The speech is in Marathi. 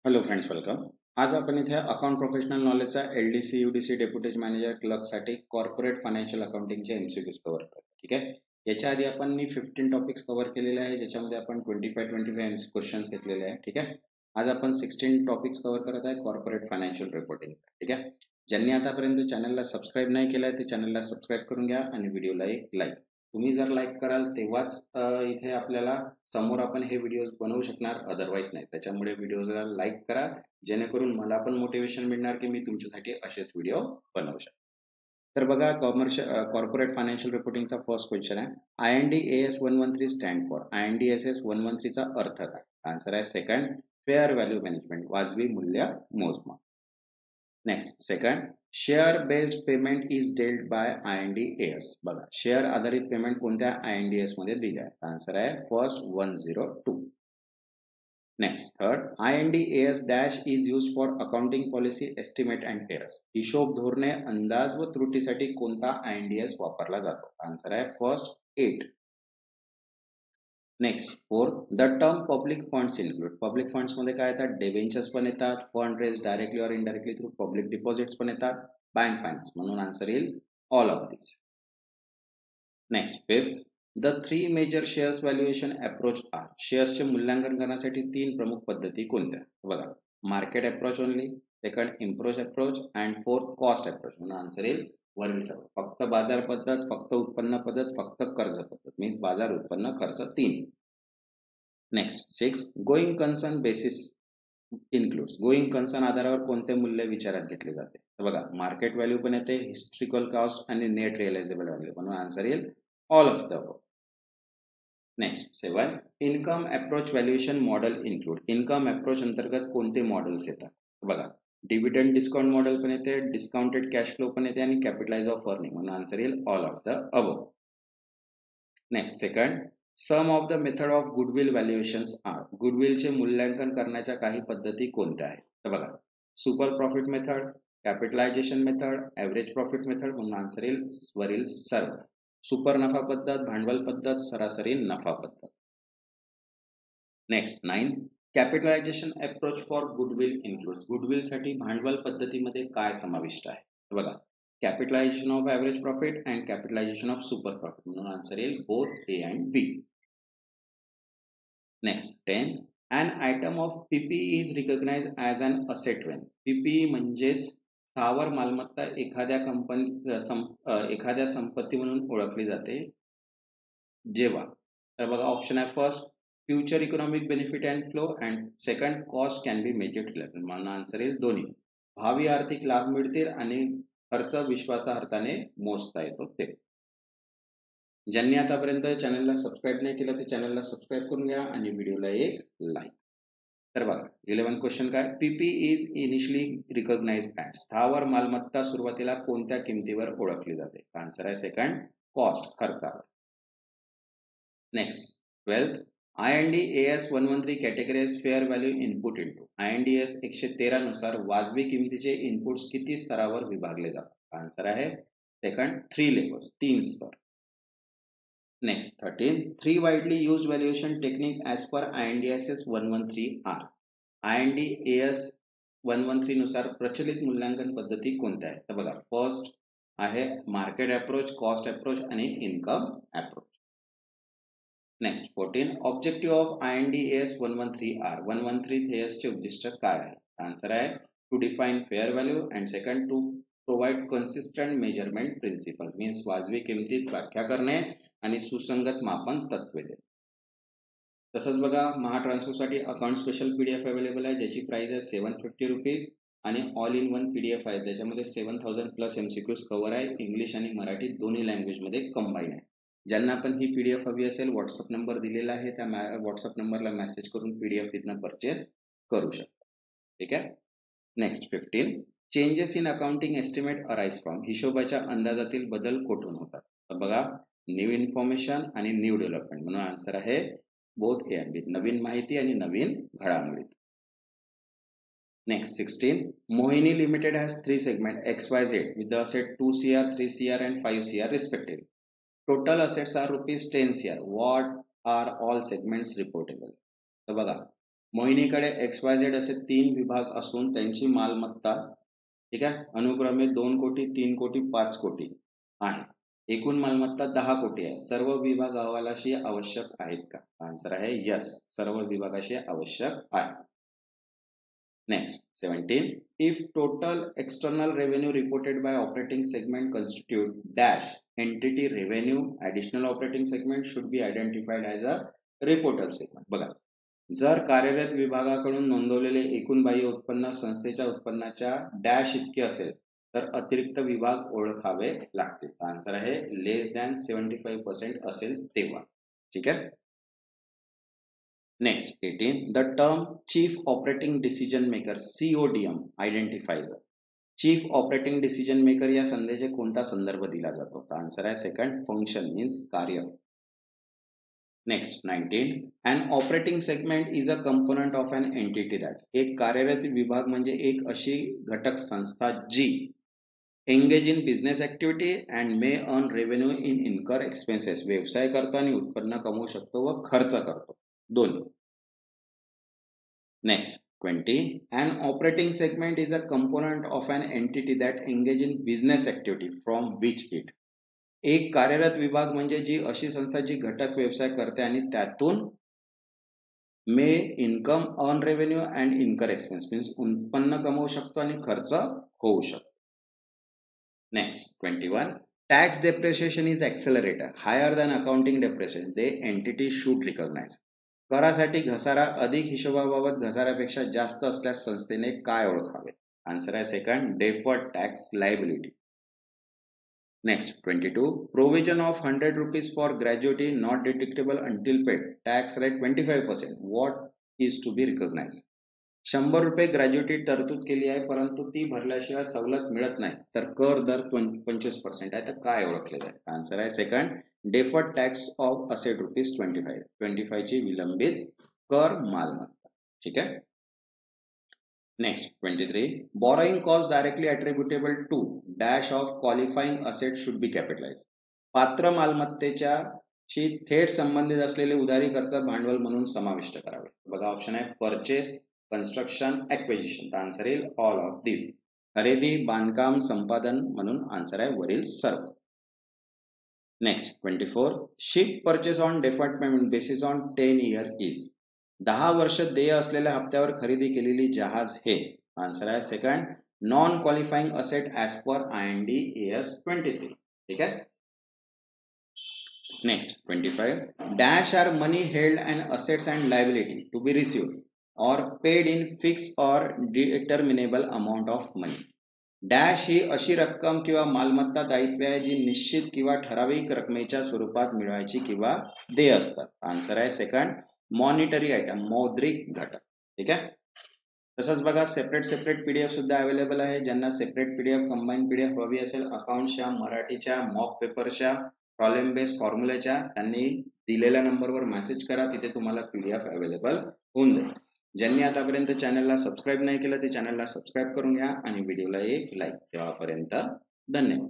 Hello friends, welcome. आज आपण इथे अकाउंट प्रोफेशनल नॉलेजचा LDC, UDC, डेप्युटी मॅनेजर क्लर्कसाठी कॉर्पोरेट फायनान्शियल अकाउंटिंगचे MCQs कव्हर करतो. ठीक आहे. याच्या आधी आपण 15 टॉपिक्स कव्हर केलेले आहे, ज्याच्यामध्ये आपण 25 क्वेश्चन्स घेतलेले आहे. ठीक आहे. आज आपण 16 टॉपिक्स कव्हर करत आहे कॉर्पोरेट फायनान्शियल रिपोर्टिंगचा. ठीक आहे. ज्यांनी आतापर्यंत चॅनलला सबस्क्राईब नाही केलं आहे ते चॅनलला सबस्क्राईब करून घ्या आणि व्हिडिओला एक लाईक. तुम्ही जर लाईक कराल तेव्हाच इथे आपल्याला समोर आपण हे व्हिडिओज बनवू शकणार, अदरवाईज नाही. त्याच्यामुळे व्हिडिओला लाईक करा, जेणेकरून मला पण मोटिवेशन मिळणार की मी तुमच्यासाठी असेच व्हिडिओ बनवू शकतो. तर बघा, कॉर्पोरेट फायनान्शियल रिपोर्टिंगचा फर्स्ट क्वेश्चन आहे. IND-AS 113 stand for. IND-AS 113 चा अर्थ काय? आन्सर आहे सेकंड, फेअर व्हॅल्यू मॅनेजमेंट, वाजवी मूल्य मोजमाप. Next second, share based payment is dealt by IND-AS. बघा, शेअर आधारित पेमेंट कोणत्या IND-AS मध्ये दिले आहे? आन्सर आहे first 102. Next third, IND-AS dash is use for accounting policy estimate and errors. हिशोब धोरणे, अंदाज व त्रुटीसाठी कोणता IND-AS वापरला जातो? आन्सर आहे first 8. Next fourth, the term public funds include. Public funds मध्ये काय येतात? डिबेंचर्स पण येतात, फंड रेज डायरेक्टली और इनडायरेक्टली थ्रू पब्लिक डिपॉझिट्स पण येतात, बँक फायनान्स. म्हणून आन्सर येईल all of this. Next fifth, the three major shares valuation approach are. शेअर्सचे मूल्यांकन करण्यासाठी 3 प्रमुख पद्धती कोणत्या? बघा, मार्केट अप्रोच ओनली, सेकंड इम्प्रोच approach and fourth cost approach. म्हणून आन्सर येईल वरील सर्व. फक्त बाजार पद्धत, फक्त उत्पन्न पद्धत, फक्त कर्ज पद्धत. मीन्स बाजार, उत्पन्न, खर्च 3. Next 6, going concern basis includes. Going concern आधारावर कोणते मूल्य विचारात घेतले जाते? तर बघा, मार्केट व्हॅल्यू पण येते, हिस्ट्रिकल कॉस्ट आणि नेट रिअलायझेबल व्हॅल्यू. म्हणून आन्सर येईल all of the above. Next 7, income approach valuation model include. Income approach अंतर्गत कोणते मॉडेल्स येतात? बघा, डिव्हिडंड डिस्काउंट मॉडेल पण येते, डिस्काउंटेड कॅश फ्लो पण येते आणि कॅपिटलाइज ऑफ अर्निंग. म्हणून आन्सर येईल all of the above. Next second, some of the method of goodwill valuations are. गुडविलचे मूल्यांकन करण्याच्या काही पद्धती कोणत्या आहेत? तर बघा, super profit method, capitalisation method, average profit method. म्हणून आन्सर येईल वरील सर्व. सुपर नफा पद्धत, भांडवल पद्धत, सरासरी नफा पद्धत. Next 9, capitalisation approach for goodwill includes. Goodwill साठी भांडवल पद्धतीमध्ये काय समाविष्ट आहे? तर बघा, capitalisation of average profit and capitalisation of super profit. म्हणून आन्सर येईल both A and B. Next 10, an item of PPE is recognized as an asset when. PPE म्हणजेच स्थावर मालमत्ता एखाद्या संपत्ती म्हणून ओळखली जाते जेव्हा. तर बघा, ऑप्शन आहे first, future economic benefit and flow and second, cost can be measured. म्हणून आन्सर येईल दोन्ही. भावी आर्थिक लाभ मिळतील आणि खर्च विश्वासार्हतेने मोजता येतो ते. ज्यांनी आतापर्यंत चॅनलला सबस्क्राईब नाही केलं ते चॅनलला सबस्क्राईब करून घ्या आणि व्हिडिओला एक लाईक. तर बघा, 11 क्वेश्चन काय? पीपी इज इनिशियली रिकॉग्नाइज ॲट. स्थावर मालमत्ता सुरुवातीला कोणत्या किमतीवर ओळखली जाते? आन्सर आहे सेकंड, कॉस्ट, खर्चावर. Next 12, IND-AS 113 categories fair value input into. IND-AS 113 नुसार वाजवी किमतीचे इनपुट्स किती स्तरावर विभागले जातात? आन्सर आहे सेकंड, 3 लेवल्स, 3 स्तर. Next 13, 3 widely used valuation technique as per IND-AS 113 are. IND-AS 113 नुसार प्रचलित मूल्यांकन पद्धती कोणत्या आहेत? तर बघा, फर्स्ट आहे मार्केट अप्रोच, कॉस्ट अप्रोच आणि income approach. Next 14, objective of IND-AS 113 are. 113 AS चे उद्दिष्ट काय आहे? आन्सर आहे to define fair value and second to provide consistent measurement principle. Means वाजवी किमतीत व्याख्या करणे आणि सुसंगत मापन तत्वे देणे. तसंच बघा, महाट्रान्सफरसाठी अकाउंट स्पेशल PDF अवेलेबल आहे, ज्याची प्राइस आहे 750 रुपीज आणि ऑल इन वन PDF आहे, ज्याच्यामध्ये 7000 प्लस MCQs कव्हर आहे. इंग्लिश आणि मराठी दोन्ही लँग्वेजमध्ये कंबाईन आहे. ज्यांना पण ही PDF हवी असेल, व्हॉट्सअप नंबर दिलेला आहे, त्या व्हॉट्सअप नंबरला मेसेज करून PDF तिथनं परचेस करू शकता. ठीक आहे. Next 15, changes in accounting estimate arise from. हिशोबाच्या अंदाजातील बदल कुठून होतात? तर बघा, न्यू इन्फॉर्मेशन आणि न्यू डेव्हलपमेंट. म्हणून आन्सर आहे बोथ ए अँड बी, नवीन माहिती आणि नवीन घडामोडी. Next 16, Mohini limited has 3 segment XYZ with the asset 2 CR, 3 CR and 5 CR respectively. Total assets are rupees 10 CR. What are all segments reportable? तर बघा, मोहिनीकडे XYZ असे 3 विभाग असून त्यांची मालमत्ता ठीक आहे अनुक्रमे 2 कोटी 3 कोटी 5 कोटी आहे. एकूण मालमत्ता 10 कोटी आहे. सर्व विभाग अहवालाशी आवश्यक आहेत का? आन्सर आहे यस, सर्व विभागाशी आवश्यक आहे. Next, 17. If total external revenue reported by operating segment constitute dash entity revenue, additional operating segment should be identified as a reported segment. बघा, जर कार्यरत विभागाकडून नोंदवलेले एकूण बाह्य उत्पन्न संस्थेच्या उत्पन्नाच्या डॅश इतके असेल तर अतिरिक्त विभाग ओळखावे लागतील. आन्सर आहे लेस दॅन 75% असेल तेव्हा. ठीक आहे. Next, 18. The term Chief Operating Decision Maker CODM identifies. Chief Operating Decision Maker या संधेचे कोणता संदर्भ दिला जातो? आन्सर आहे सेकंड, फंक्शन मीन्स कार्य. Next, 19. An operating segment is a component of an entity that. एक कार्यरत विभाग म्हणजे एक अशी घटक संस्था जी engage in business activity and may earn revenue in incur expenses. व्यवसाय करतो आणि उत्पन्न कमवू शकतो व खर्च करतो दोन्ही. Next, 20. An operating segment is a component of an entity that engage in business activity from which it. एक कार्यरत विभाग म्हणजे जी अशी संस्था जी घटक व्यवसाय करते आणि त्यातून may income earn revenue and incur expense means उत्पन्न कमवू शकतो आणि खर्च होऊ शकतो. Next, 21. Tax depreciation is accelerated higher than accounting depreciation. The entity should recognize. करासाठी घसारा अधिक हिशोबाबाबत घसाऱ्यापेक्षा जास्त असल्यास संस्थेने काय ओळखावे? आन्सर आहे second, deferred tax liability. Next, 22. Provision of 100 rupees for gratuity not deductible until paid. Tax rate 25%. What is to be recognized? 100 रुपये ग्रॅज्युटी तरतूद केली आहे परंतु ती भरल्याशिवाय सवलत मिळत नाही तर कर दर 25% आहे तर काय ओळखले जाईल? आन्सर आहे second, deferred tax of asset rupees 25 ची विलंबित कर मालमत्ता. ठीक आहे. Next, 23. Borrowing cost directly attributable to dash of qualifying asset should be capitalized. पात्र मालमत्तेच्या शी थेट संबंधित असलेले उधारीकर्ता भांडवल म्हणून समाविष्ट करावे. बघा ऑप्शन आहे परचेस, कन्स्ट्रक्शन, ॲक्विजिशन. आन्सर येईल ऑल ऑफ दिस. खरेदी, बांधकाम, संपादन म्हणून आन्सर आहे वरील सर्व. Next, 24. Ship purchase on deferred payment basis on 10 year is. 10 वर्ष देय असलेल्या हप्त्यावर खरेदी केलेली जहाज हे. आन्सर आहे second, non qualifying asset as per IND AS 23. ठीक आहे. Next, 25. Dash are money held and assets and liability to be received or paid in fixed or determinable amount of money. Dash ही अशी रक्कम किंवा मालमत्ता दायित्व आहे जी निश्चित किंवा ठराविक रकमेच्या स्वरूपात मिळवायची किंवा देय असतात. आन्सर आहे सेकंड, मॉनिटरी आयटम, मौद्रिक घटक. ठीक आहे. तसंच बघा सेपरेट PDF सुद्धा अवेलेबल आहे. ज्यांना सेपरेट PDF, कंबाईन PDF हवी असेल अकाउंटच्या, मराठीच्या, मॉक पेपरच्या, प्रॉब्लेम बेस्ड फॉर्म्युलाच्या, त्यांनी दिलेल्या नंबरवर मेसेज करा. तिथे तुम्हाला PDF अवेलेबल होऊन जाईल. ज्यांनी आतापर्यंत चॅनलला सबस्क्राईब नाही केलं ते चॅनलला सबस्क्राईब करून घ्या आणि व्हिडिओला एक लाईक. तेव्हापर्यंत धन्यवाद.